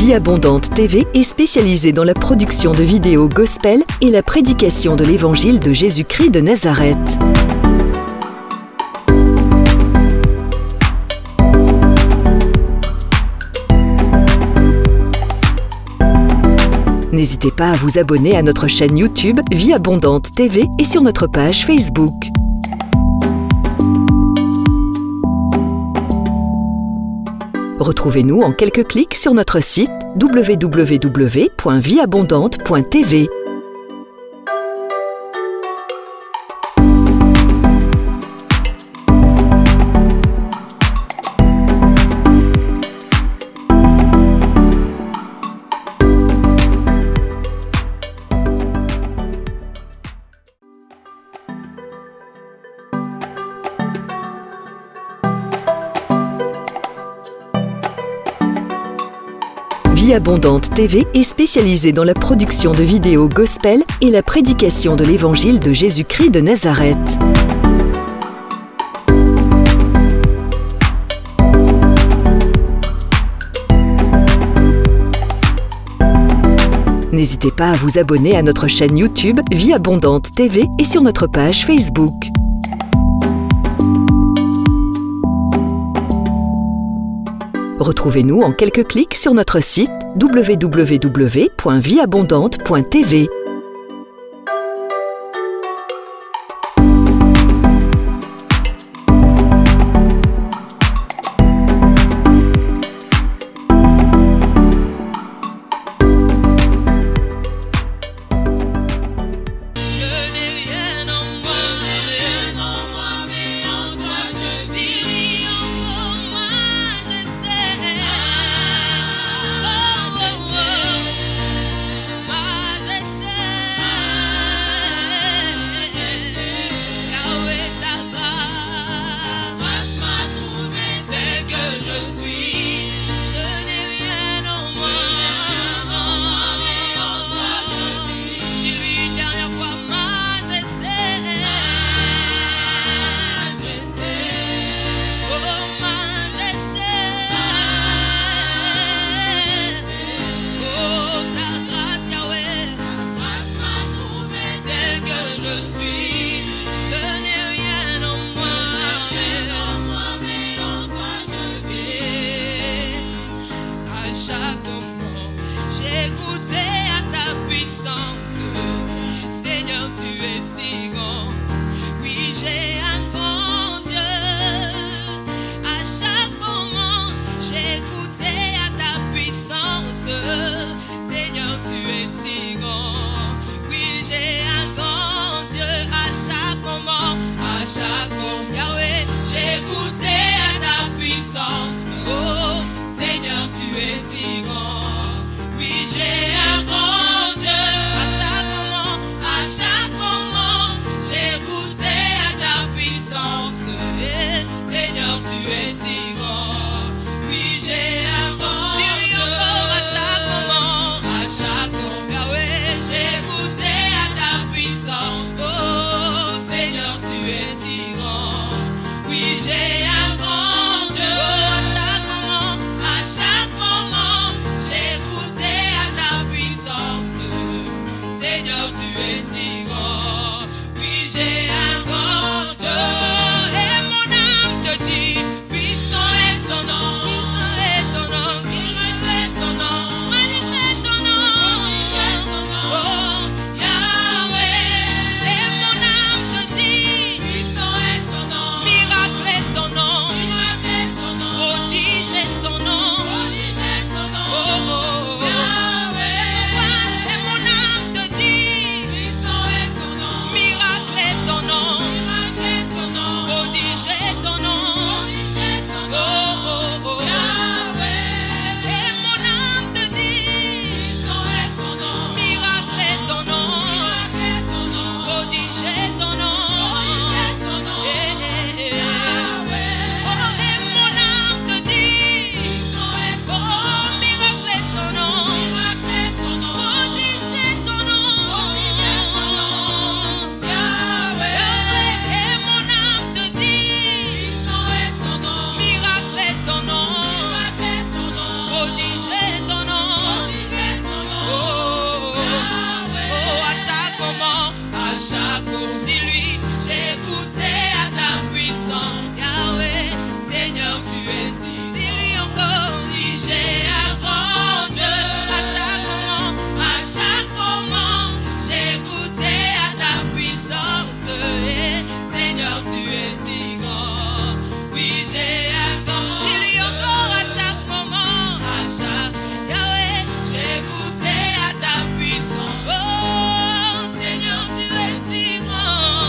Vie Abondante TV est spécialisée dans la production de vidéos gospel et la prédication de l'évangile de Jésus-Christ de Nazareth. N'hésitez pas à vous abonner à notre chaîne YouTube Vie Abondante TV et sur notre page Facebook. Retrouvez-nous en quelques clics sur notre site www.vieabondante.tv. Vie Abondante TV est spécialisée dans la production de vidéos gospel et la prédication de l'évangile de Jésus-Christ de Nazareth. N'hésitez pas à vous abonner à notre chaîne YouTube Vie Abondante TV et sur notre page Facebook. Retrouvez-nous en quelques clics sur notre site www.vieabondante.tv. À chaque moment, j'ai goûté à ta chaque mot. Dis-lui, j'ai goûté à ta puissance. Yahweh, Seigneur, tu es si. Dis-lui encore, dis, j'ai un grand Dieu. À chaque moment, j'ai goûté à ta puissance. Et Seigneur, tu es si grand. Oui, j'ai un grand. Dis-lui encore à chaque moment, Yahweh, j'ai goûté à ta puissance. Oh, Seigneur, tu es si grand.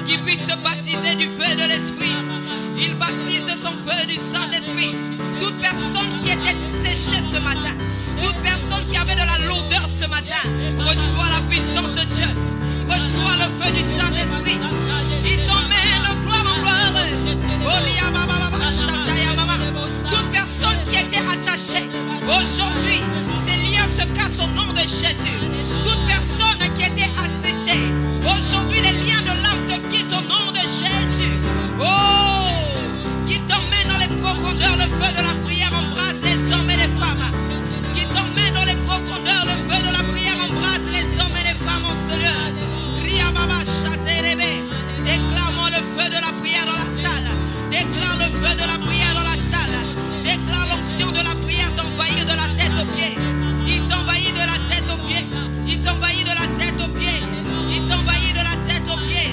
qui puisse te baptiser du feu de l'Esprit. Il baptise de son feu du Saint-Esprit. Toute personne qui était séchée ce matin, toute personne qui avait de la lourdeur ce matin, reçoit la puissance de Dieu, reçoit le feu du Saint-Esprit. Il t'emmène de gloire en gloire. Toute personne qui était attachée, aujourd'hui, ces liens se cassent au nom de Jésus. Toute personne qui était attristée, aujourd'hui, les liens de l'âme te quittent au nom de Jésus. Oh, qui t'emmène dans les profondeurs, le feu de la prière embrasse les hommes et les femmes. Qui t'emmène dans les profondeurs, le feu de la prière embrasse les hommes et les femmes en ce lieu. Déclare-moi le feu de la prière dans la salle. Déclare le feu de la prière dans la salle. Déclare l'onction de la prière t'envahir de la tête aux pieds. Il t'envahit de la tête aux pieds. Il t'envahit de la tête aux pieds. Il t'envahit de la tête aux pieds.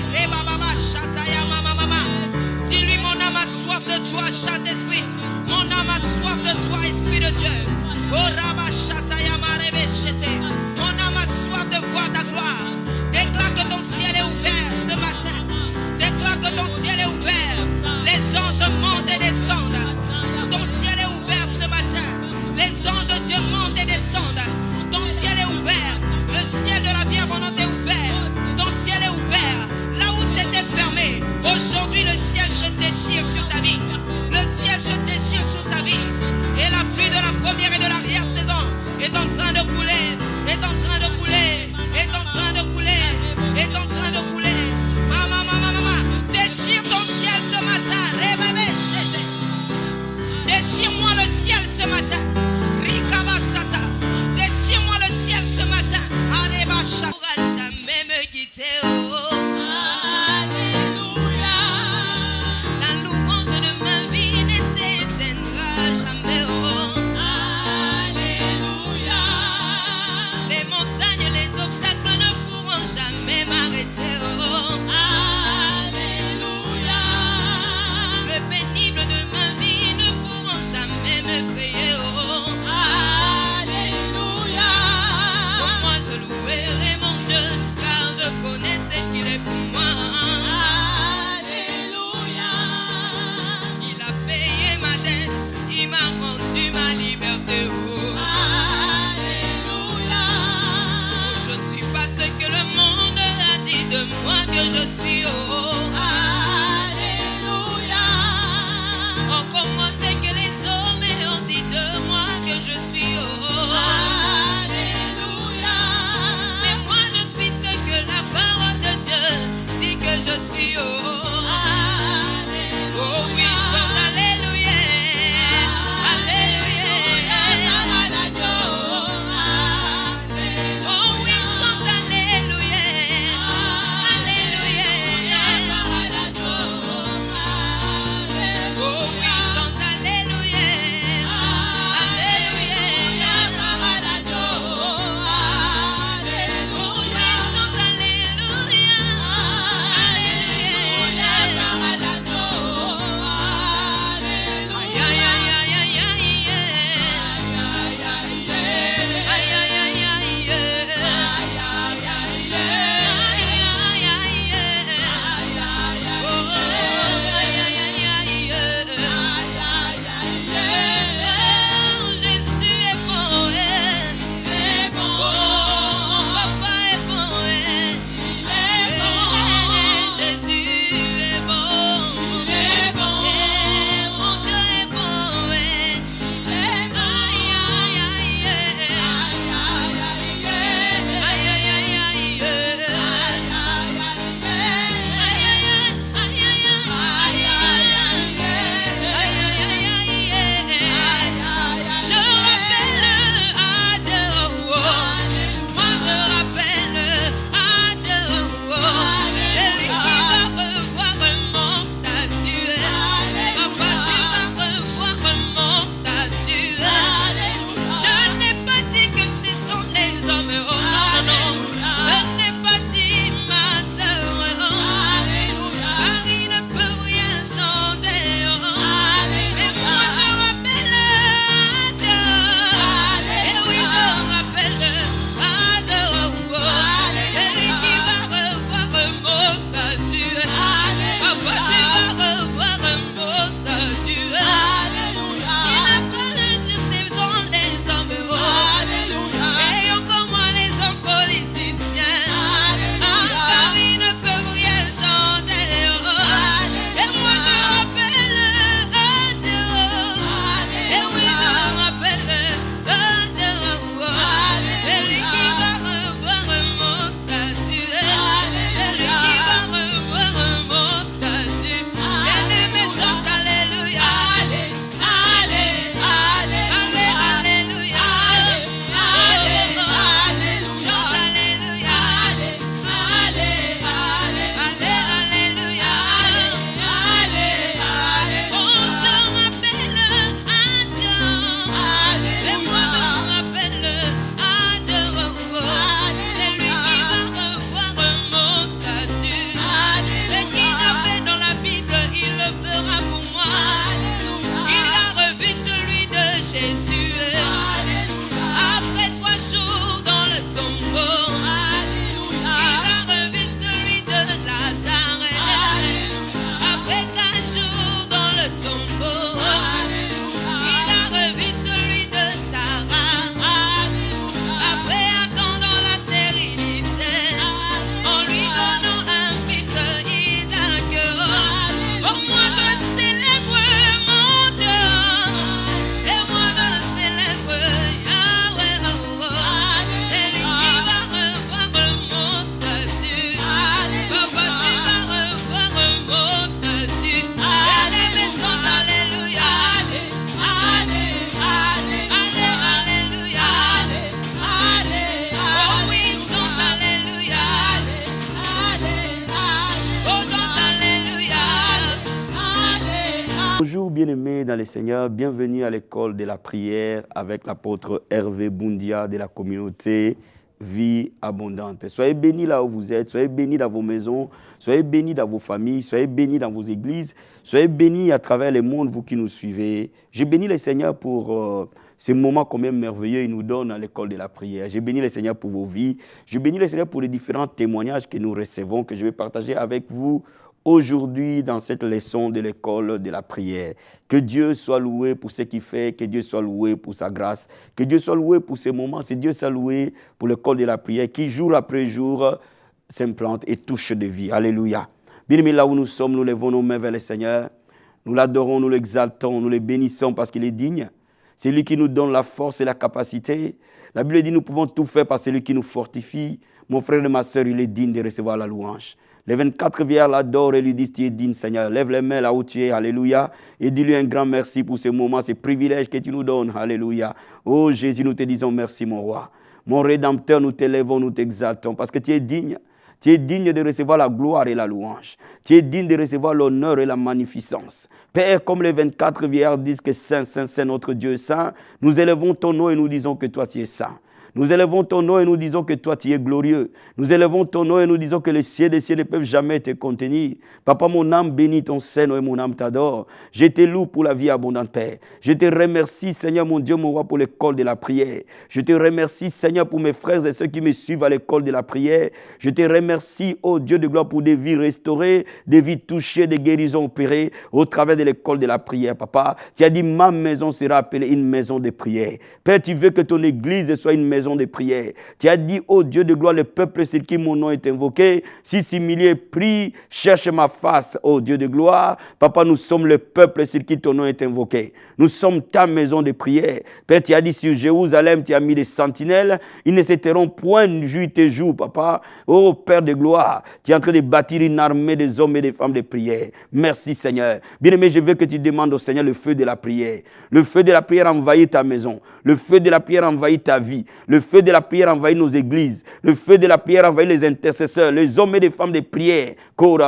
Dis-lui, mon âme a soif de toi, Saint-Esprit. Mon âme a soif de toi, Esprit de Dieu. Mon âme a soif de voir ta gloire. Déclare que ton ciel est ouvert ce matin. Déclare que ton ciel est ouvert. Les anges montent et descendent. Ton ciel est ouvert ce matin. Les anges de Dieu montent et descendent. Ton ciel est ouvert. Le ciel de la vie abondante est ouvert. Ton ciel est ouvert. Là où c'était fermé, aujourd'hui le ciel se déchire sur ta vie. Le ciel se déchire sur ta vie. Et la pluie de la première et de l'arrière-saison est en train de couler. Est en train de couler. Est en train de couler. Est en train de couler. Maman. Déchire ton ciel ce matin. Déchire-moi le ciel ce matin. Rikabasata. Déchire-moi le ciel ce matin. Arébasha. Ne pourra jamais me quitter. Oh. Alléluia. La louange de ma vie ne s'éteindra jamais. Oh. Alléluia. Les montagnes, les obstacles ne pourront jamais m'arrêter. Oh. Alléluia. Le pénible de ma vie ne pourront jamais m'effrayer. Oh. Alléluia. Pour moi je louerai mon Dieu, car je connais ce qu'il est pour moi. Alléluia. Il a payé ma dette, il m'a rendu ma liberté. Oh. Alléluia. Je ne suis pas ce que le monde a dit de moi que je suis. Oh. Alléluia. Encore moins ce que les hommes ont dit de moi que je suis. Oh. Alléluia. Mais moi je suis ce que la parole de Dieu dit que je suis. Oh. Alléluia. Oh oui, chante alléluia. Alléluia. Oh oui, chante alléluia. Alléluia. Oh oui, chante alléluia. Alléluia. Oh oui, chante alléluia. Alléluia. bien-aimés dans le Seigneur, bienvenue à l'école de la prière avec l'apôtre Hervé Boundia de la communauté Vie Abondante. Soyez bénis là où vous êtes, soyez bénis dans vos maisons, soyez bénis dans vos familles, soyez bénis dans vos églises, soyez bénis à travers le monde, vous qui nous suivez. Je bénis le Seigneur pour ces moments combien merveilleux il nous donne à l'école de la prière. Je bénis le Seigneur pour vos vies, je bénis le Seigneur pour les différents témoignages que nous recevons, que je vais partager avec vous aujourd'hui dans cette leçon de l'école de la prière. Que Dieu soit loué pour ce qu'il fait, que Dieu soit loué pour sa grâce, que Dieu soit loué pour ces moments, que Dieu soit loué pour l'école de la prière qui jour après jour s'implante et touche de vie. Alléluia. Bien-aimés, là où nous sommes, nous levons nos mains vers le Seigneur, nous l'adorons, nous l'exaltons, nous le bénissons parce qu'il est digne. C'est lui qui nous donne la force et la capacité. La Bible dit nous pouvons tout faire par celui qui nous fortifie. Mon frère et ma soeur, il est digne de recevoir la louange. Les 24 vieillards l'adorent et lui disent, tu es digne Seigneur. Lève les mains là où tu es, alléluia. Et dis-lui un grand merci pour ces moments, ces privilèges que tu nous donnes, alléluia. Oh Jésus, nous te disons merci mon roi. Mon Rédempteur, nous t'élèvons, nous t'exaltons parce que tu es digne. Tu es digne de recevoir la gloire et la louange. Tu es digne de recevoir l'honneur et la magnificence. Père, comme les 24 vieillards disent que Saint, Saint, Saint, notre Dieu est saint, nous élevons ton nom et nous disons que toi tu es saint. Nous élevons ton nom et nous disons que toi, tu es glorieux. Nous élevons ton nom et nous disons que les cieux des cieux ne peuvent jamais te contenir. Papa, mon âme bénit ton Seigneur et mon âme t'adore. Je te loue pour la vie abondante, Père. Je te remercie, Seigneur, mon Dieu, mon roi, pour l'école de la prière. Je te remercie, Seigneur, pour mes frères et ceux qui me suivent à l'école de la prière. Je te remercie, oh Dieu de gloire, pour des vies restaurées, des vies touchées, des guérisons opérées au travers de l'école de la prière, Papa. Tu as dit, ma maison sera appelée une maison de prière. Père, tu veux que ton église soit une maison de prière. Tu as dit, ô Dieu de gloire, le peuple sur qui mon nom est invoqué, si 6 milliers prient, cherche ma face, ô Dieu de gloire. Papa, nous sommes le peuple sur qui ton nom est invoqué. Nous sommes ta maison de prière. Père, tu as dit, sur Jérusalem, tu as mis des sentinelles, ils ne se tairont point nuit et jour, Papa. Ô Père de gloire, tu es en train de bâtir une armée des hommes et des femmes de prière. Merci Seigneur. Bien-aimé, je veux que tu demandes au Seigneur le feu de la prière. Le feu de la prière envahit ta maison. Le feu de la prière envahit ta vie. Le feu de la prière envahit nos églises. Le feu de la prière envahit les intercesseurs, les hommes et les femmes de prière. Oh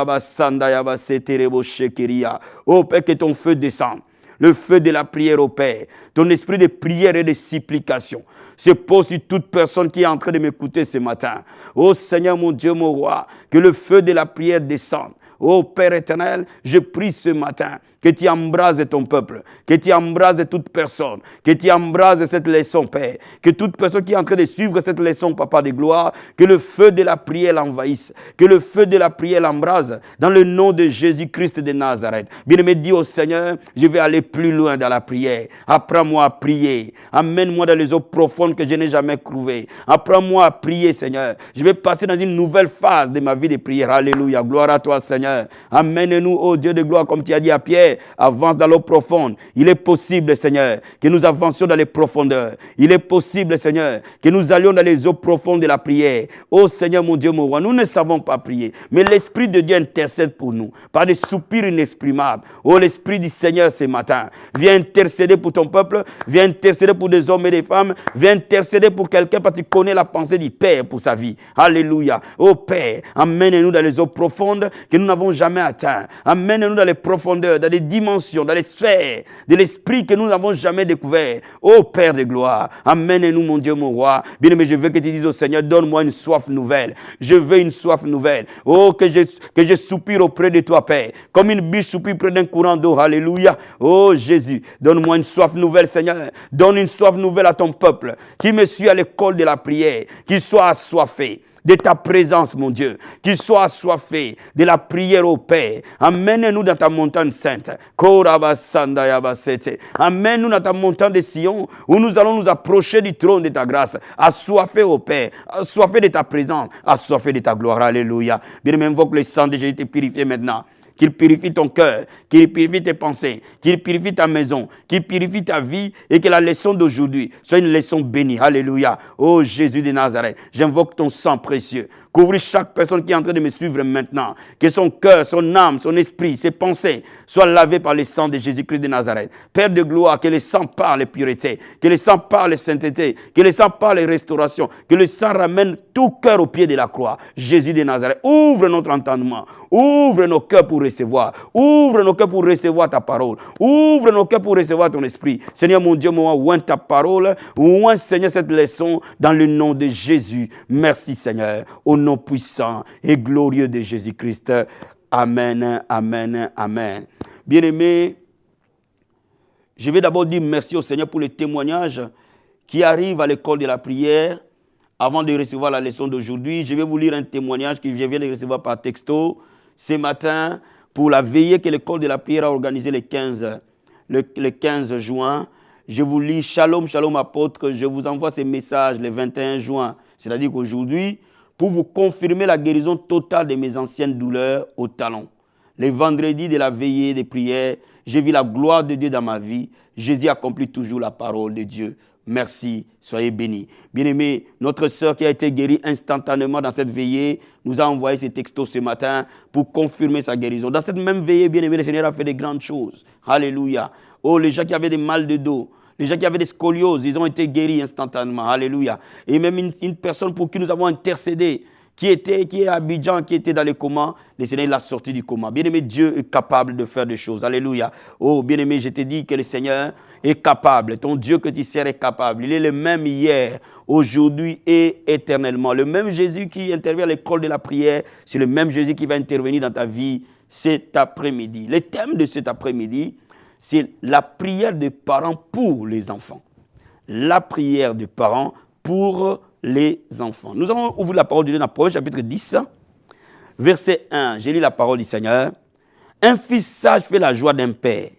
Père, que ton feu descende. Le feu de la prière au Père. Ton esprit de prière et de supplication se pose sur toute personne qui est en train de m'écouter ce matin. Oh Seigneur, mon Dieu, mon roi, que le feu de la prière descende. Oh Père éternel, je prie ce matin que tu embrases ton peuple, que tu embrases toute personne, que tu embrases cette leçon, Père, que toute personne qui est en train de suivre cette leçon, Papa de gloire, que le feu de la prière l'envahisse, que le feu de la prière l'embrase, dans le nom de Jésus-Christ de Nazareth. Bien-aimé, dis au Seigneur, je vais aller plus loin dans la prière. Apprends-moi à prier. Amène-moi dans les eaux profondes que je n'ai jamais trouvées. Apprends-moi à prier, Seigneur. Je vais passer dans une nouvelle phase de ma vie de prière. Alléluia. Gloire à toi, Seigneur. Amène-nous, ô Dieu de gloire, comme tu as dit à Pierre, avance dans l'eau profonde. Il est possible, Seigneur, que nous avancions dans les profondeurs. Il est possible, Seigneur, que nous allions dans les eaux profondes de la prière. Ô Seigneur, mon Dieu, mon roi, nous ne savons pas prier, mais l'Esprit de Dieu intercède pour nous, par des soupirs inexprimables. Ô l'Esprit du Seigneur, ce matin, viens intercéder pour ton peuple, viens intercéder pour des hommes et des femmes, viens intercéder pour quelqu'un parce qu'il connaît la pensée du Père pour sa vie. Alléluia. Ô Père, emmène-nous dans les eaux profondes que nous n'avons jamais atteintes. Emmène-nous dans les profondeurs, dans les dimensions, dans les sphères de l'esprit que nous n'avons jamais découvert. Ô Père de gloire, amène-nous, mon Dieu, mon roi. Bien-aimé, je veux que tu dises au Seigneur, donne-moi une soif nouvelle. Je veux une soif nouvelle. Oh, que je soupire auprès de toi, Père, comme une biche soupire près d'un courant d'eau. Alléluia. Oh Jésus, donne-moi une soif nouvelle, Seigneur. Donne une soif nouvelle à ton peuple qui me suit à l'école de la prière, qui soit assoiffé de ta présence, mon Dieu, qu'il soit assoiffé de la prière au Père. Amène-nous dans ta montagne sainte. Amène-nous dans ta montagne de Sion, où nous allons nous approcher du trône de ta grâce, assoiffé au Père, assoiffé de ta présence, assoiffé de ta gloire. Alléluia. Bien, invoque le sang de Jésus te purifier maintenant. Qu'il purifie ton cœur, qu'il purifie tes pensées, qu'il purifie ta maison, qu'il purifie ta vie et que la leçon d'aujourd'hui soit une leçon bénie. Alléluia. Oh Jésus de Nazareth, j'invoque ton sang précieux. Couvrir chaque personne qui est en train de me suivre maintenant. Que son cœur, son âme, son esprit, ses pensées soient lavés par le sang de Jésus-Christ de Nazareth. Père de gloire, que le sang parle les pureté, que le sang parle les sainteté, que le sang parle les restaurations, que le sang ramène tout cœur au pied de la croix. Jésus de Nazareth, ouvre notre entendement. Ouvre nos cœurs pour recevoir. Ouvre nos cœurs pour recevoir ta parole. Ouvre nos cœurs pour recevoir ton esprit. Seigneur mon Dieu, moi, ouvre ta parole. Ouvre, Seigneur, cette leçon dans le nom de Jésus. Merci, Seigneur. Au nom puissant et glorieux de Jésus-Christ. Amen, amen, amen. Bien-aimés, je vais d'abord dire merci au Seigneur pour les témoignages qui arrivent à l'école de la prière. Avant de recevoir la leçon d'aujourd'hui, je vais vous lire un témoignage que je viens de recevoir par texto ce matin pour la veillée que l'école de la prière a organisée le 15 juin. Je vous lis Shalom, Shalom apôtre, je vous envoie ces messages le 21 juin, c'est-à-dire qu'aujourd'hui, pour vous confirmer la guérison totale de mes anciennes douleurs au talon. Les vendredis de la veillée des prières, j'ai vu la gloire de Dieu dans ma vie. Jésus accomplit toujours la parole de Dieu. Merci, soyez bénis. Bien-aimés, notre sœur qui a été guérie instantanément dans cette veillée nous a envoyé ces textos ce matin pour confirmer sa guérison. Dans cette même veillée, bien-aimés, le Seigneur a fait de grandes choses. Alléluia. Oh, les gens qui avaient des mal de dos, les gens qui avaient des scolioses, ils ont été guéris instantanément. Alléluia. Et même une personne pour qui nous avons intercédé, qui est à Abidjan, qui était dans le coma, le Seigneur l'a sorti du coma. Bien-aimé, Dieu est capable de faire des choses. Alléluia. Oh, bien-aimé, je te dis que le Seigneur est capable. Ton Dieu que tu sers est capable. Il est le même hier, aujourd'hui et éternellement. Le même Jésus qui intervient à l'école de la prière, c'est le même Jésus qui va intervenir dans ta vie cet après-midi. Le thème de cet après-midi, c'est la prière des parents pour les enfants. La prière des parents pour les enfants. Nous allons ouvrir la parole de Dieu dans Proverbe chapitre 10, verset 1. J'ai lu la parole du Seigneur. Un fils sage fait la joie d'un père.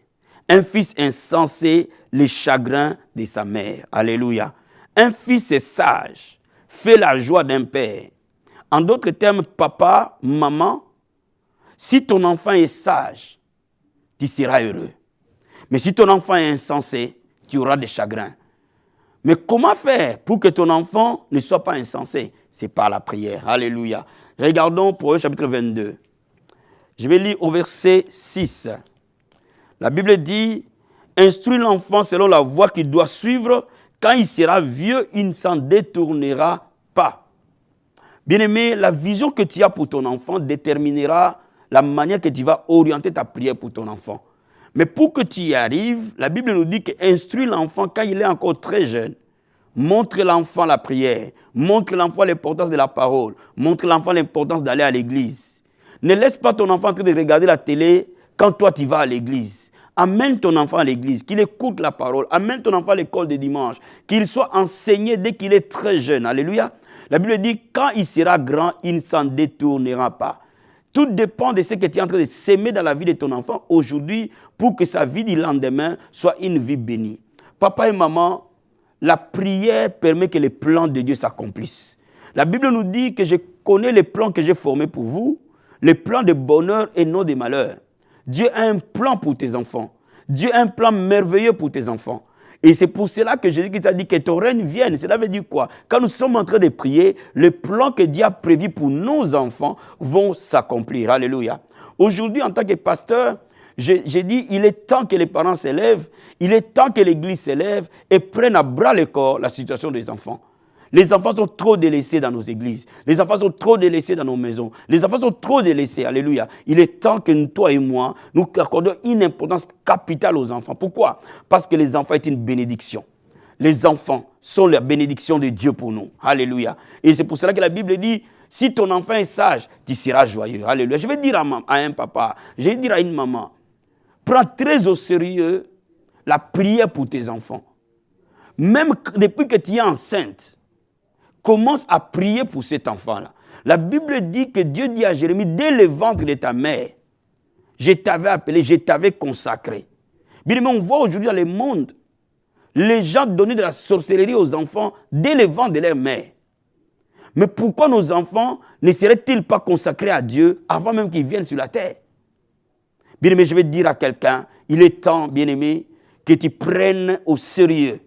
Un fils insensé, les chagrins de sa mère. Alléluia. Un fils sage fait la joie d'un père. En d'autres termes, papa, maman, si ton enfant est sage, tu seras heureux. Mais si ton enfant est insensé, tu auras des chagrins. Mais comment faire pour que ton enfant ne soit pas insensé? C'est par la prière. Alléluia. Regardons Proverbe chapitre 22. Je vais lire au verset 6. La Bible dit, « Instruis l'enfant selon la voie qu'il doit suivre. Quand il sera vieux, il ne s'en détournera pas. » Bien-aimé, la vision que tu as pour ton enfant déterminera la manière que tu vas orienter ta prière pour ton enfant. Mais pour que tu y arrives, la Bible nous dit qu'instruis l'enfant quand il est encore très jeune. Montre l'enfant la prière. Montre l'enfant l'importance de la parole. Montre l'enfant l'importance d'aller à l'église. Ne laisse pas ton enfant en train de regarder la télé quand toi tu vas à l'église. Amène ton enfant à l'église, qu'il écoute la parole. Amène ton enfant à l'école de dimanche. Qu'il soit enseigné dès qu'il est très jeune. Alléluia. La Bible dit, quand il sera grand, il ne s'en détournera pas. Tout dépend de ce que tu es en train de s'aimer dans la vie de ton enfant aujourd'hui pour que sa vie du lendemain soit une vie bénie. Papa et maman, la prière permet que les plans de Dieu s'accomplissent. La Bible nous dit que je connais les plans que j'ai formés pour vous, les plans de bonheur et non de malheur. Dieu a un plan pour tes enfants. Dieu a un plan merveilleux pour tes enfants. Et c'est pour cela que Jésus a dit que ton règne vienne. Cela veut dire quoi? Quand nous sommes en train de prier, les plans que Dieu a prévus pour nos enfants vont s'accomplir. Alléluia. Aujourd'hui, en tant que pasteur, j'ai dit, il est temps que les parents s'élèvent, il est temps que l'Église s'élève et prenne à bras le corps la situation des enfants. Les enfants sont trop délaissés dans nos églises. Les enfants sont trop délaissés dans nos maisons. Les enfants sont trop délaissés. Alléluia. Il est temps que toi et moi, nous accordions une importance capitale aux enfants. Pourquoi? Parce que les enfants sont une bénédiction. Les enfants sont la bénédiction de Dieu pour nous. Alléluia. Et c'est pour cela que la Bible dit, si ton enfant est sage, tu seras joyeux. Alléluia. Je vais dire à un papa, je vais dire à une maman, prends très au sérieux la prière pour tes enfants. Même depuis que tu es enceinte, commence à prier pour cet enfant-là. La Bible dit que Dieu dit à Jérémie, dès le ventre de ta mère, je t'avais appelé, je t'avais consacré. Bien, mais on voit aujourd'hui dans le monde, les gens donner de la sorcellerie aux enfants dès le ventre de leur mère. Mais pourquoi nos enfants ne seraient-ils pas consacrés à Dieu avant même qu'ils viennent sur la terre? Bien-aimé, je vais dire à quelqu'un, il est temps, bien-aimé, que tu prennes au sérieux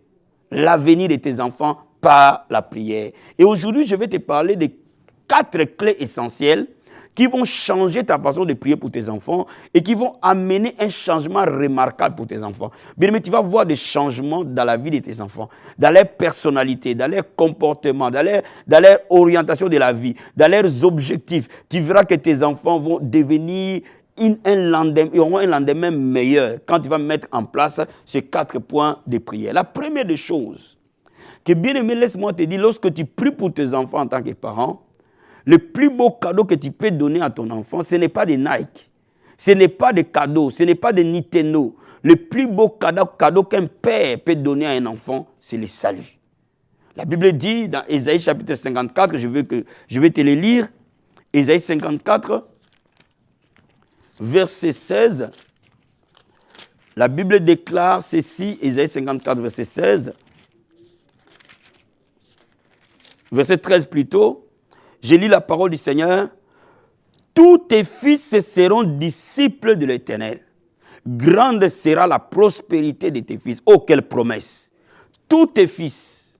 l'avenir de tes enfants par la prière. Et aujourd'hui, je vais te parler de 4 clés essentielles qui vont changer ta façon de prier pour tes enfants et qui vont amener un changement remarquable pour tes enfants. Bien aimé, tu vas voir des changements dans la vie de tes enfants, dans leur personnalité, dans leur comportement, dans leur orientation de la vie, dans leurs objectifs. Tu verras que tes enfants vont devenir ils auront un lendemain meilleur quand tu vas mettre en place ces 4 points de prière. La première des choses, que bien aimé, laisse-moi te dire, lorsque tu pries pour tes enfants en tant que parent, le plus beau cadeau que tu peux donner à ton enfant, ce n'est pas des Nike, ce n'est pas des cadeaux, ce n'est pas des Nintendo. Le plus beau cadeau qu'un père peut donner à un enfant, c'est le salut. La Bible dit dans Ésaïe chapitre 54, je vais te le lire, Ésaïe 54, verset 16, la Bible déclare ceci, Ésaïe 54, verset 16, verset 13 plutôt, je lis la parole du Seigneur, tous tes fils seront disciples de l'Éternel, grande sera la prospérité de tes fils. Oh, quelle promesse! Tous tes fils,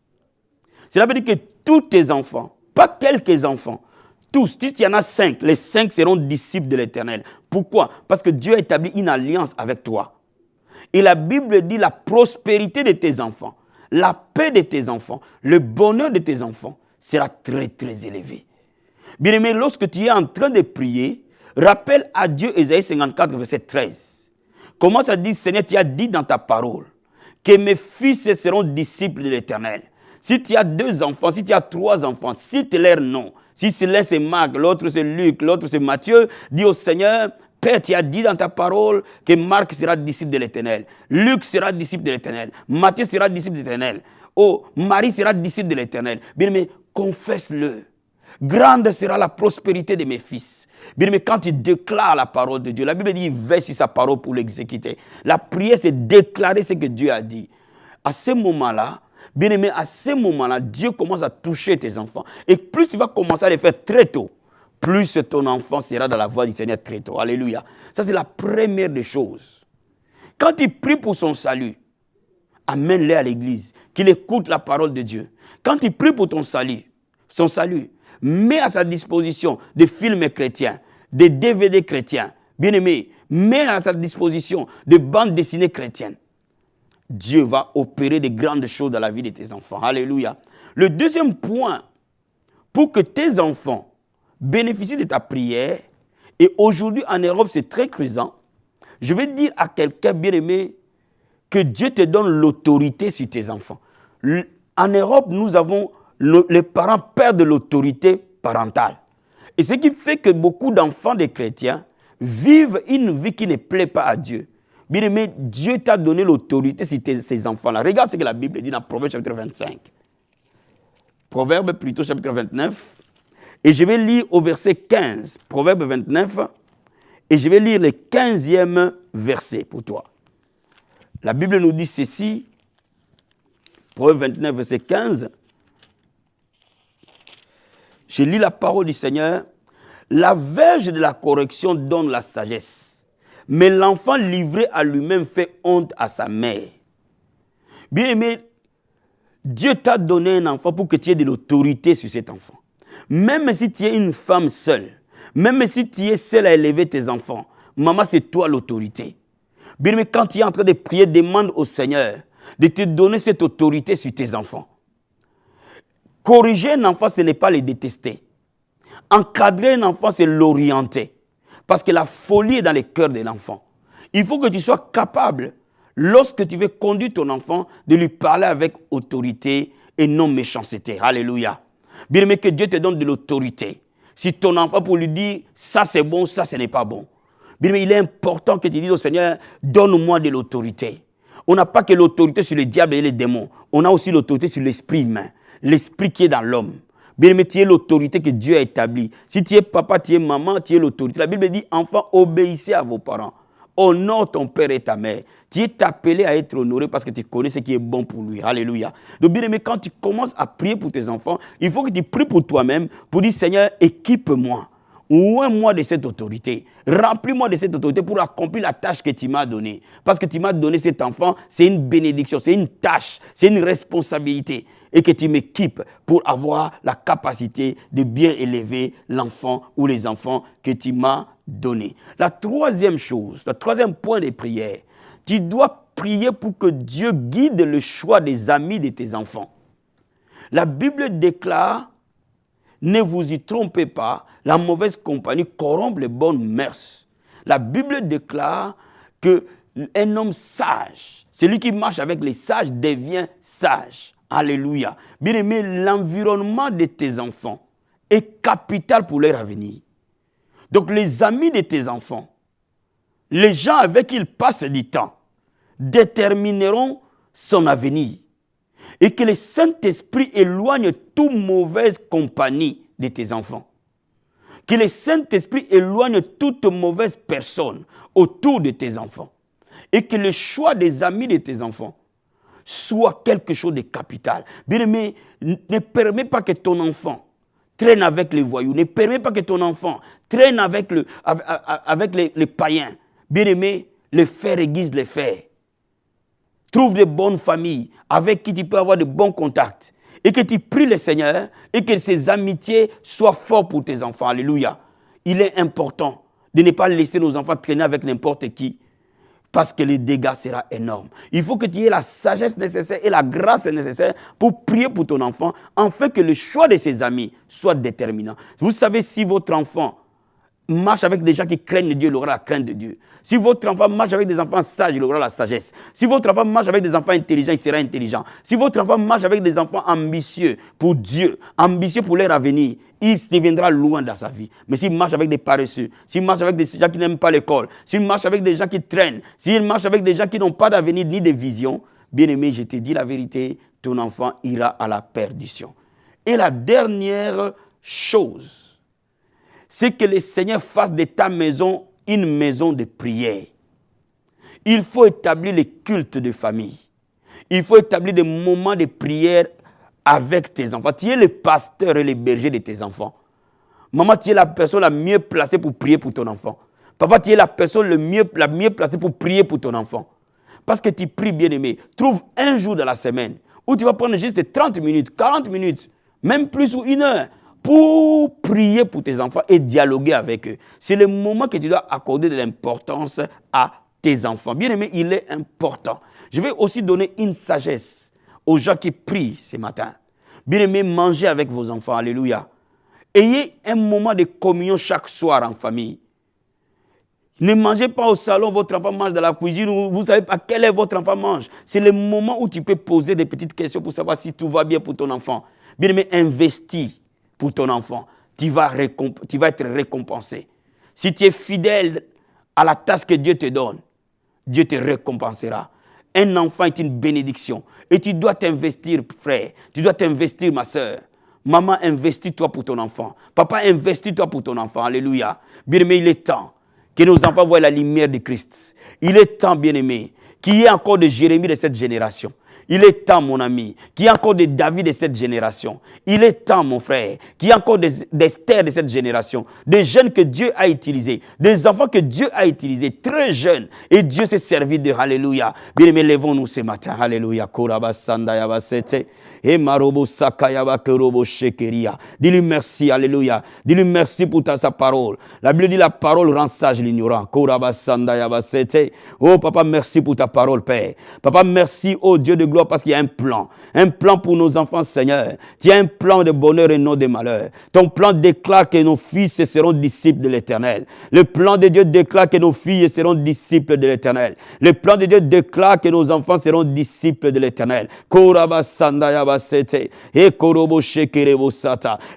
cela veut dire que tous tes enfants, pas quelques enfants, tous, si il y en a 5, les 5 seront disciples de l'Éternel. Pourquoi? Parce que Dieu a établi une alliance avec toi. Et la Bible dit la prospérité de tes enfants, la paix de tes enfants, le bonheur de tes enfants sera très très élevé. Bien aimé, lorsque tu es en train de prier, rappelle à Dieu Ésaïe 54, verset 13. Commence à dire, Seigneur, tu as dit dans ta parole que mes fils seront disciples de l'Éternel. Si tu as 2 enfants, si tu as 3 enfants, cite leur nom. Si l'un c'est Marc, l'autre c'est Luc, l'autre c'est Matthieu, dis au Seigneur, Père, tu as dit dans ta parole que Marc sera disciple de l'Éternel. Luc sera disciple de l'Éternel. Matthieu sera disciple de l'Éternel. Oh, Marie sera disciple de l'Éternel. Bien aimé, confesse-le. Grande sera la prospérité de mes fils. Bien aimé, quand tu déclares la parole de Dieu, la Bible dit, veille sur sa parole pour l'exécuter. La prière, c'est déclarer ce que Dieu a dit. À ce moment-là, bien aimé, à ce moment-là, Dieu commence à toucher tes enfants. Et plus tu vas commencer à les faire très tôt, plus ton enfant sera dans la voie du Seigneur très tôt. Alléluia. Ça, c'est la première des choses. Quand tu pries pour son salut, amène-le à l'église, qu'il écoute la parole de Dieu. Quand tu pries pour son salut, mets à sa disposition des films chrétiens, des DVD chrétiens. Bien aimé, mets à sa disposition des bandes dessinées chrétiennes. Dieu va opérer de grandes choses dans la vie de tes enfants. Alléluia. Le deuxième point, pour que tes enfants bénéficient de ta prière, et aujourd'hui en Europe c'est très présent, je vais dire à quelqu'un bien aimé que Dieu te donne l'autorité sur tes enfants. En Europe, nous avons, les parents perdent l'autorité parentale. Et ce qui fait que beaucoup d'enfants des chrétiens vivent une vie qui ne plaît pas à Dieu. Bien aimé, Dieu t'a donné l'autorité sur ces enfants-là. Regarde ce que la Bible dit dans Proverbe chapitre 25. Proverbe plutôt chapitre 29. Et je vais lire au verset 15. Proverbe 29. Et je vais lire le 15e verset pour toi. La Bible nous dit ceci. Proverbe 29, verset 15. Je lis la parole du Seigneur. La verge de la correction donne la sagesse. Mais l'enfant livré à lui-même fait honte à sa mère. Bien aimé, Dieu t'a donné un enfant pour que tu aies de l'autorité sur cet enfant. Même si tu es une femme seule, même si tu es seule à élever tes enfants, maman, c'est toi l'autorité. Bien aimé, quand tu es en train de prier, demande au Seigneur de te donner cette autorité sur tes enfants. Corriger un enfant, ce n'est pas le détester. Encadrer un enfant, c'est l'orienter. Parce que la folie est dans le cœur de l'enfant. Il faut que tu sois capable, lorsque tu veux conduire ton enfant, de lui parler avec autorité et non méchanceté. Alléluia. Bien aimé, que Dieu te donne de l'autorité. Si ton enfant, pour lui dire, ça c'est bon, ça ce n'est pas bon. Bien aimé, il est important que tu dises au Seigneur, donne-moi de l'autorité. On n'a pas que l'autorité sur le diable et les démons. On a aussi l'autorité sur l'esprit humain. L'esprit qui est dans l'homme. Bien aimé, tu es l'autorité que Dieu a établie. Si tu es papa, tu es maman, tu es l'autorité. La Bible dit, enfants, obéissez à vos parents. Honore ton père et ta mère. Tu es appelé à être honoré parce que tu connais ce qui est bon pour lui. Alléluia. Donc bien aimé, quand tu commences à prier pour tes enfants, il faut que tu pries pour toi-même pour dire, Seigneur, équipe-moi. Ouvre-moi de cette autorité. Remplis-moi de cette autorité pour accomplir la tâche que tu m'as donnée. Parce que tu m'as donné cet enfant, c'est une bénédiction, c'est une tâche, c'est une responsabilité. et que tu m'équipes pour avoir la capacité de bien élever l'enfant ou les enfants que tu m'as donnés. La troisième chose, le troisième point de prière, tu dois prier pour que Dieu guide le choix des amis de tes enfants. La Bible déclare, ne vous y trompez pas, la mauvaise compagnie corrompt les bonnes mœurs. La Bible déclare qu'un homme sage, celui qui marche avec les sages devient sage. Alléluia. Bien-aimé, l'environnement de tes enfants est capital pour leur avenir. Donc les amis de tes enfants, les gens avec qui ils passent du temps, détermineront son avenir. Et que le Saint-Esprit éloigne toute mauvaise compagnie de tes enfants. Que le Saint-Esprit éloigne toute mauvaise personne autour de tes enfants. Et que le choix des amis de tes enfants soit quelque chose de capital. Bien-aimé, ne permets pas que ton enfant traîne avec les voyous. Ne permets pas que ton enfant traîne avec les païens. Bien-aimé, les fers aiguisent les fers. Trouve de bonnes familles avec qui tu peux avoir de bons contacts. Et que tu pries le Seigneur et que ces amitiés soient fortes pour tes enfants. Alléluia. Il est important de ne pas laisser nos enfants traîner avec n'importe qui. Parce que le dégât sera énorme. Il faut que tu aies la sagesse nécessaire et la grâce nécessaire pour prier pour ton enfant, afin que le choix de ses amis soit déterminant. Vous savez, si votre enfant marche avec des gens qui craignent Dieu, il aura la crainte de Dieu. Si votre enfant marche avec des enfants sages, il aura la sagesse. Si votre enfant marche avec des enfants intelligents, il sera intelligent. Si votre enfant marche avec des enfants ambitieux pour Dieu, ambitieux pour leur avenir, il deviendra loin dans sa vie. Mais s'il marche avec des paresseux, s'il marche avec des gens qui n'aiment pas l'école, s'il marche avec des gens qui traînent, s'il marche avec des gens qui n'ont pas d'avenir ni de vision, bien-aimé, je te dis la vérité, ton enfant ira à la perdition. Et la dernière chose, c'est que le Seigneur fasse de ta maison une maison de prière. Il faut établir les cultes de famille. Il faut établir des moments de prière avec tes enfants. Tu es le pasteur et le berger de tes enfants. Maman, tu es la personne la mieux placée pour prier pour ton enfant. Papa, tu es la personne la mieux placée pour prier pour ton enfant. Parce que tu pries, bien-aimé. Trouve un jour dans la semaine où tu vas prendre juste 30 minutes, 40 minutes, même plus ou 1 heure, pour prier pour tes enfants et dialoguer avec eux. C'est le moment que tu dois accorder de l'importance à tes enfants. Bien-aimé, il est important. Je vais aussi donner une sagesse aux gens qui prient ce matin. Bien-aimé, mangez avec vos enfants. Alléluia. Ayez un moment de communion chaque soir en famille. Ne mangez pas au salon, votre enfant mange dans la cuisine, vous ne savez pas quel est votre enfant mange. C'est le moment où tu peux poser des petites questions pour savoir si tout va bien pour ton enfant. Bien-aimé, investis pour ton enfant. Tu vas être récompensé. Si tu es fidèle à la tâche que Dieu te donne, Dieu te récompensera. Un enfant est une bénédiction. Et tu dois t'investir, frère. Tu dois t'investir, ma soeur. Maman, investis-toi pour ton enfant. Papa, investis-toi pour ton enfant. Alléluia. Bien-aimé, il est temps que nos enfants voient la lumière de Christ. Il est temps, bien-aimé, qu'il y ait encore de Jérémie de cette génération. Il est temps, mon ami, qu'il y ait encore des David de cette génération. Il est temps, mon frère, qu'il y ait encore des Esther de cette génération. Des jeunes que Dieu a utilisés. Des enfants que Dieu a utilisés. Très jeunes. Et Dieu s'est servi de Alléluia. Bien-aimés, lèvons-nous ce matin. Alléluia. Dis-lui merci. Alléluia. Dis-lui merci pour sa parole. La Bible dit la parole rend sage l'ignorant. Oh, papa, merci pour ta parole, Père. Papa, merci, oh Dieu de gloire, parce qu'il y a un plan pour nos enfants, Seigneur. Tu as un plan de bonheur et non de malheur. Ton plan déclare que nos fils seront disciples de l'Éternel. Le plan de Dieu déclare que nos filles seront disciples de l'Éternel. Le plan de Dieu déclare que nos enfants seront disciples de l'Éternel.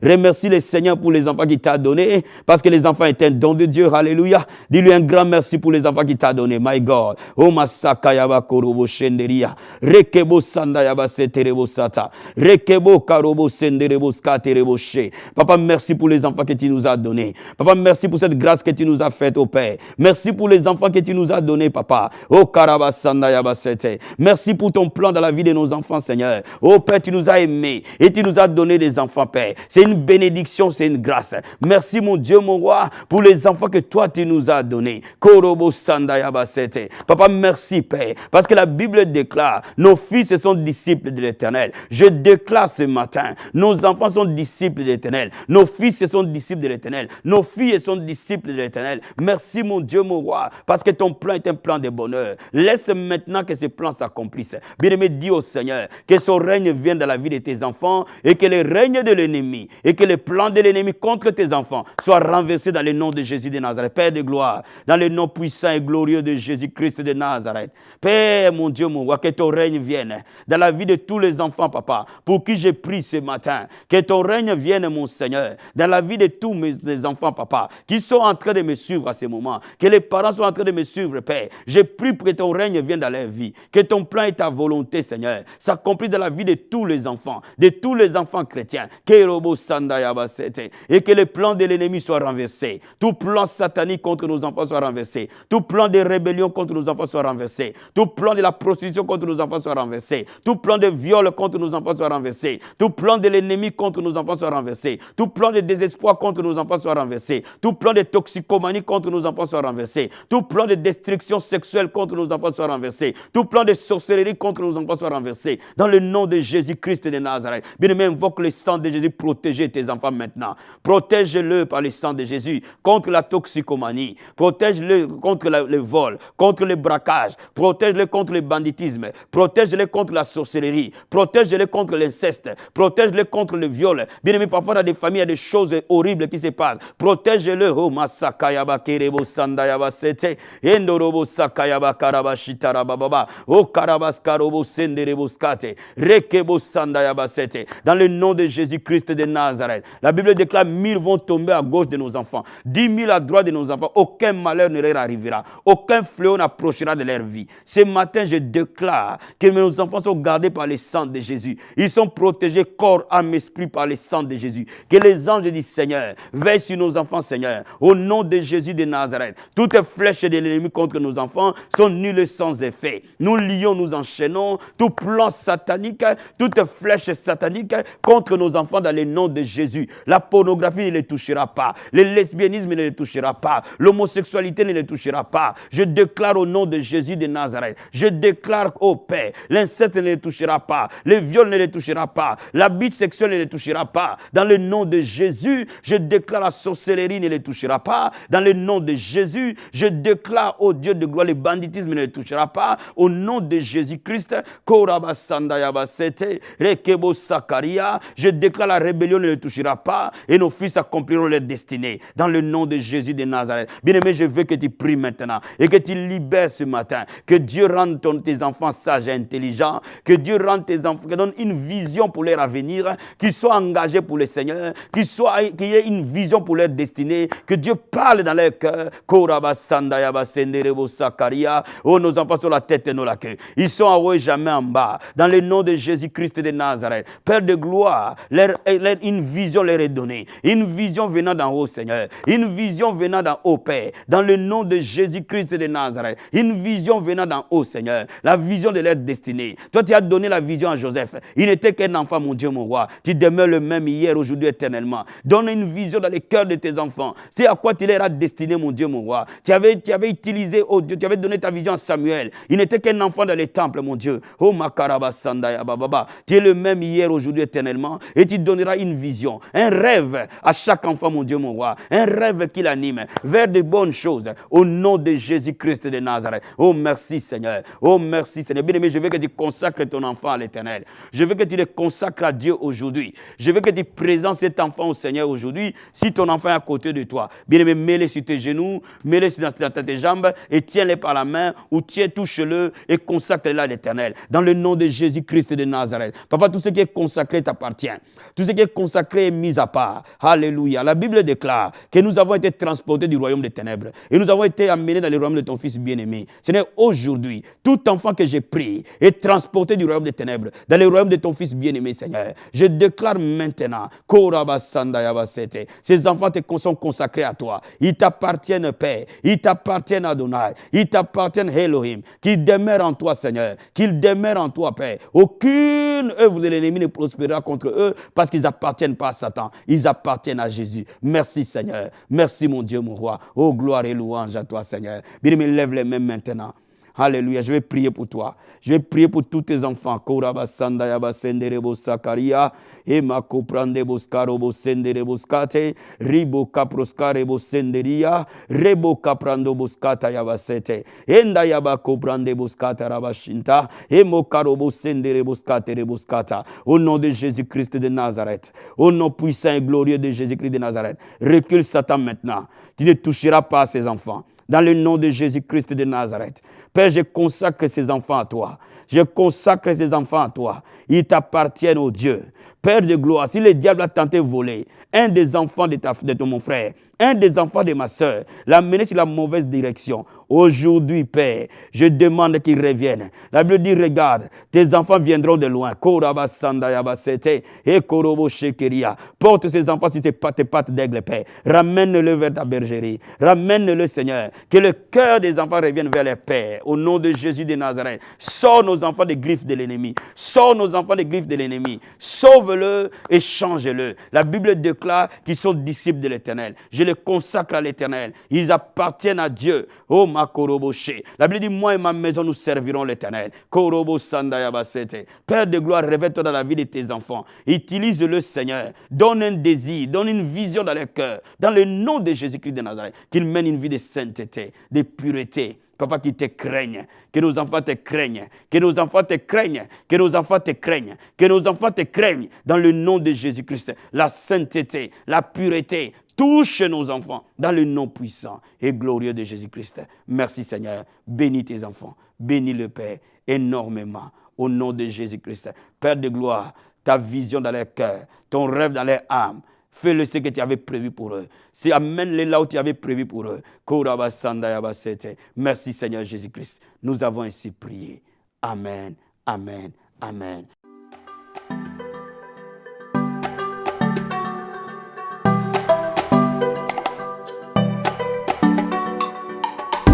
Remercie le Seigneur pour les enfants qu'il t'a donnés, parce que les enfants est un don de Dieu. Alléluia. Dis-lui un grand merci pour les enfants qu'il t'a donnés. My God. Oh, Masaka Yaba Korobo Shenderia. Rekebo Sanda Yaba Seterebo Sata. Rekebo Karobo Senderebo Skaterebo She. Papa, merci pour les enfants que tu nous as donnés. Papa, merci pour cette grâce que tu nous as faite, au Père. Merci pour les enfants que tu nous as donnés, Papa. Oh, Karabasanda Yaba Sete. Merci pour ton plan dans la vie de nos enfants, Seigneur. Oh, Père, tu nous as aimés et tu nous as donné des enfants, Père. C'est une bénédiction, c'est une grâce. Merci, mon Dieu, mon roi, pour les enfants que toi, tu nous as donnés. Korobo Sanda Yaba Sete. Papa, merci, Père, parce que la Bible déclare, nos fils sont disciples de l'Éternel. Je déclare ce matin, nos enfants sont disciples de l'Éternel. Nos fils sont disciples de l'Éternel. Nos filles sont disciples de l'Éternel. Merci mon Dieu, mon roi, parce que ton plan est un plan de bonheur. Laisse maintenant que ce plan s'accomplisse. Bien-aimé, dis au Seigneur que son règne vienne dans la vie de tes enfants et que le règne de l'ennemi et que les plans de l'ennemi contre tes enfants soient renversés dans le nom de Jésus de Nazareth. Père de gloire, dans le nom puissant et glorieux de Jésus-Christ de Nazareth. Père, mon Dieu, mon roi, que ton règne vienne dans la vie de tous les enfants, papa, pour qui j'ai pris ce matin. Que ton règne vienne, mon Seigneur, dans la vie de tous mes enfants, papa, qui sont en train de me suivre à ce moment. Que les parents sont en train de me suivre, Père. J'ai pris pour que ton règne vienne dans leur vie. Que ton plan et ta volonté, Seigneur, s'accomplissent dans la vie de tous les enfants chrétiens. Et que les plans de l'ennemi soient renversés. Tout plan satanique contre nos enfants soit renversé. Tout plan de rébellion contre nos enfants soit renversé. Tout plan de la prostitution contre nos enfants soit renversé. Tout plan de viol contre nos enfants soit renversé. Tout plan de l'ennemi contre nos enfants soit renversé. Tout plan de désespoir contre nos enfants soit renversé. Tout plan de toxicomanie contre nos enfants soit renversé. Tout plan de destruction sexuelle contre nos enfants soit renversé. Tout plan de sorcellerie contre nos enfants soit renversé. Dans le nom de Jésus-Christ de Nazareth. Bien-aimé, invoque le sang de Jésus, protégez tes enfants maintenant. Protège-le par le sang de Jésus contre la toxicomanie. Protège-le contre le vol, contre le braquage. Protège-le contre le banditisme. Protège-le contre la sorcellerie. Protège-le contre l'inceste. Protège-le contre le viol. Bien-aimé, parfois dans des familles, il y a des choses horribles qui se passent. Protège-le. Oh, Masakayaba Kerebo Sandayaba Sete. Endorobo Sakayaba Karabashitara Baba. Oh, Karabaskarobo Senderebo Skate. Rekebo Sandayaba Sete. Dans le nom de Jésus-Christ de Nazareth. La Bible déclare 1000 vont tomber à gauche de nos enfants. 10 000 à droite de nos enfants. Aucun malheur ne leur arrivera. Aucun fléau n'approchera de leur vie. Ce matin, je déclare que nos enfants sont gardés par le sang de Jésus. Ils sont protégés corps, âme, esprit par le sang de Jésus. Que les anges du Seigneur veillent sur nos enfants, Seigneur. Au nom de Jésus de Nazareth. Toutes les flèches de l'ennemi contre nos enfants sont nulles sans effet. Nous lions, nous enchaînons tout plan satanique, toute flèche satanique contre nos enfants dans le nom de Jésus. La pornographie ne les touchera pas. Le lesbianisme ne les touchera pas. L'homosexualité ne les touchera pas. Je déclare au nom de Jésus de Nazareth. Je déclare au Père, l'inceste ne les touchera pas. Le viol ne les touchera pas. L'abus sexuel ne les touchera pas. Dans le nom de Jésus, je déclare la sorcellerie ne les touchera pas. Dans le nom de Jésus, je déclare au Dieu de gloire, le banditisme ne les touchera pas. Au nom de Jésus-Christ, je déclare la rébellion ne les touchera pas et nos fils accompliront leur destinée. Dans le nom de Jésus de Nazareth. Bien-aimé, je veux que tu pries maintenant et que tu libères ce matin. Que Dieu rende tes enfants sages et intelligents. Que Dieu rende tes enfants, que donne une vision pour leur avenir. Qu'ils soient engagés pour le Seigneur. Qu'il y ait une vision pour leur destinée. Que Dieu parle dans leur cœur. Oh, nos enfants sont la tête et non la queue. Ils sont en haut et jamais en bas. Dans le nom de Jésus-Christ de Nazareth. Père de gloire, une vision leur est donnée. Une vision venant d'en haut, Seigneur. Une vision venant d'en haut, Père. Dans le nom de Jésus-Christ de Nazareth. Une vision venant d'en haut, Seigneur. La vision de leur destinée. Toi, tu as donné la vision à Joseph. Il n'était qu'un enfant, mon Dieu, mon roi. Tu demeures le même hier, aujourd'hui, éternellement. Donne une vision dans les cœurs de tes enfants. C'est à quoi tu leur as destiné, mon Dieu, mon roi. Tu avais utilisé, oh Dieu, tu avais donné ta vision à Samuel. Il n'était qu'un enfant dans les temples, mon Dieu. Oh, Makarabasandaya Baba. Tu es le même hier, aujourd'hui, éternellement. Et tu donneras une vision, un rêve à chaque enfant, mon Dieu, mon roi. Un rêve qui l'anime vers de bonnes choses. Au nom de Jésus-Christ de Nazareth. Oh, merci, Seigneur. Oh, merci, Seigneur. Bien-aimé, je veux que tu consacres ton enfant à l'Éternel. Je veux que tu le consacres à Dieu aujourd'hui. Je veux que tu présentes cet enfant au Seigneur aujourd'hui. Si ton enfant est à côté de toi, bien-aimé, mets-le sur tes genoux, mets-le sur tes jambes et tiens-le par la main ou touche-le et consacre-le à l'Éternel. Dans le nom de Jésus-Christ de Nazareth. Papa, tout ce qui est consacré t'appartient. Tout ce qui est consacré est mis à part. Alléluia. La Bible déclare que nous avons été transportés du royaume des ténèbres et nous avons été amenés dans le royaume de ton Fils bien-aimé. Seigneur, aujourd'hui, tout enfant que j'ai pris est transporté du royaume des ténèbres dans le royaume de ton Fils bien-aimé, Seigneur. Je déclare maintenant, ces enfants sont consacrés à toi. Ils t'appartiennent, Père. Ils t'appartiennent, Adonai. Ils t'appartiennent, Elohim. Qu'ils demeurent en toi, Seigneur. Qu'ils demeurent en toi, Père. Aucune œuvre de l'ennemi ne prospérera contre eux parce qu'ils n'appartiennent pas à Satan. Ils appartiennent à Jésus. Merci, Seigneur. Merci, mon Dieu, mon roi. Oh, gloire et louange à toi, Seigneur. Bien-aimé, lève les mains maintenant. Alléluia. Je vais prier pour toi. Je vais prier pour tous tes enfants. Korabasanda yabasenderebo sakaria. Ema koprandebo skarobo senderebo skate. Ribo kaproskarebo senderia. Rebo kaprando boskata yabasete. Enda yaba koprandebo skata rabashinta. Emo karobo senderebo skate reboskata. Au nom de Jésus-Christ de Nazareth. Au nom puissant et glorieux de Jésus-Christ de Nazareth. Recule Satan maintenant. Tu ne toucheras pas à ces enfants. Dans le nom de Jésus-Christ de Nazareth. Père, je consacre ces enfants à toi. Je consacre ces enfants à toi. Ils t'appartiennent, ô Dieu. Père de gloire, si le diable a tenté de voler un des enfants de mon frère, un des enfants de ma soeur, l'amener sur la mauvaise direction, aujourd'hui, Père, je demande qu'il revienne. La Bible dit, regarde, tes enfants viendront de loin. Porte ces enfants sur tes pattes d'aigle, Père. Ramène-le vers ta bergerie. Ramène-le, Seigneur. Que le cœur des enfants revienne vers leur Père. Au nom de Jésus de Nazareth. Sors nos enfants des griffes de l'ennemi. Sors nos enfants des griffes de l'ennemi. Sauve-le et change-le. La Bible déclare qu'ils sont disciples de l'Éternel. Je les consacre à l'Éternel. Ils appartiennent à Dieu. Oh, ma koroboshe. La Bible dit, moi et ma maison, nous servirons l'Éternel. Korobo sandayabasete. Père de gloire, révèle-toi dans la vie de tes enfants. Utilise-le, Seigneur. Donne un désir, donne une vision dans leur cœur. Dans le nom de Jésus-Christ de Nazareth. Qu'ils mènent une vie de sainteté, de pureté. Papa, qu'ils te craignent, que nos enfants te craignent, que nos enfants te craignent, que nos enfants te craignent, que nos enfants te craignent, dans le nom de Jésus-Christ. La sainteté, la pureté, touche nos enfants, dans le nom puissant et glorieux de Jésus-Christ. Merci Seigneur, bénis tes enfants, bénis le Père énormément, au nom de Jésus-Christ. Père de gloire, ta vision dans leur cœur, ton rêve dans leur âme, fais-le ce que tu avais prévu pour eux. Amène-les là où tu avais prévu pour eux. Merci Seigneur Jésus-Christ. Nous avons ainsi prié. Amen, amen, amen.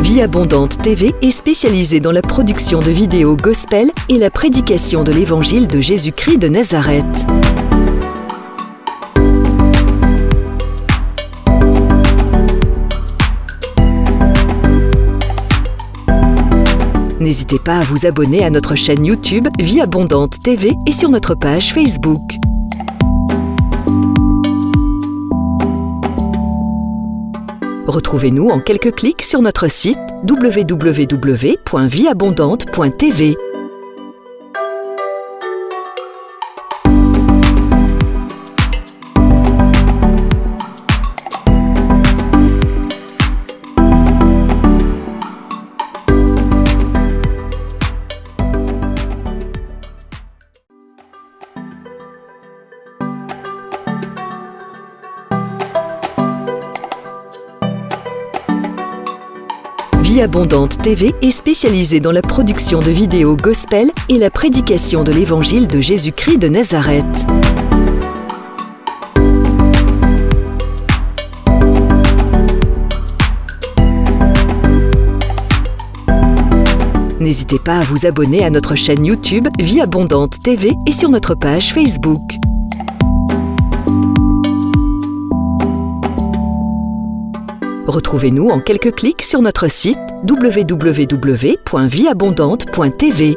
Vie Abondante TV est spécialisée dans la production de vidéos gospel et la prédication de l'évangile de Jésus-Christ de Nazareth. N'hésitez pas à vous abonner à notre chaîne YouTube Vie Abondante TV et sur notre page Facebook. Retrouvez-nous en quelques clics sur notre site www.vieabondante.tv. Vie Abondante TV est spécialisée dans la production de vidéos gospel et la prédication de l'évangile de Jésus-Christ de Nazareth. N'hésitez pas à vous abonner à notre chaîne YouTube Vie Abondante TV et sur notre page Facebook. Retrouvez-nous en quelques clics sur notre site www.vieabondante.tv.